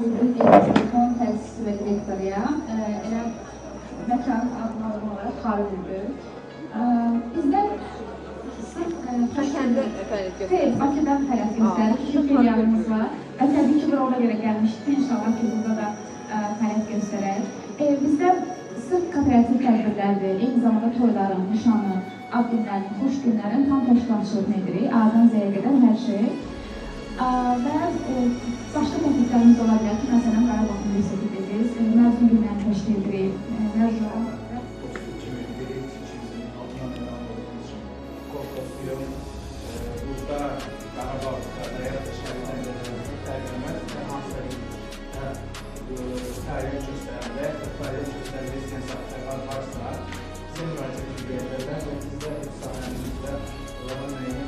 Bülbül Telefon Təsisi və Direktoriya, elə məkan adına uyğun olaraq Xarı Bülbül. Bizdən Bakıdan fəaliyyət göstərir, 2 filialımız var və təbii ki, bura ona görə gəlmişdik, inşallah ki, burada da fəaliyyət göstərək. Bizdə sırf kooperativ tədbirlərdir, eyni zamanda toyların, nişanın, ad günlərin, xoş günlərin tam təşkilatçılığını edirik, A'dan Z'yə qədər hər şey. Və başqa təkliflərimiz ola bilər ki, məsələn, Qarabağ Universitetimiz, məzun günlərini təşkil edirik, məzun. Burada Qarabağda həyat şəhərlərində tərcümə və hansılar fəaliyyət göstərəndə, fəaliyyət göstərəndə istəyən sahiblər varsa, sizin müraciət edə bilərlər və bizdə öz sahəmizdə onlara müəyyən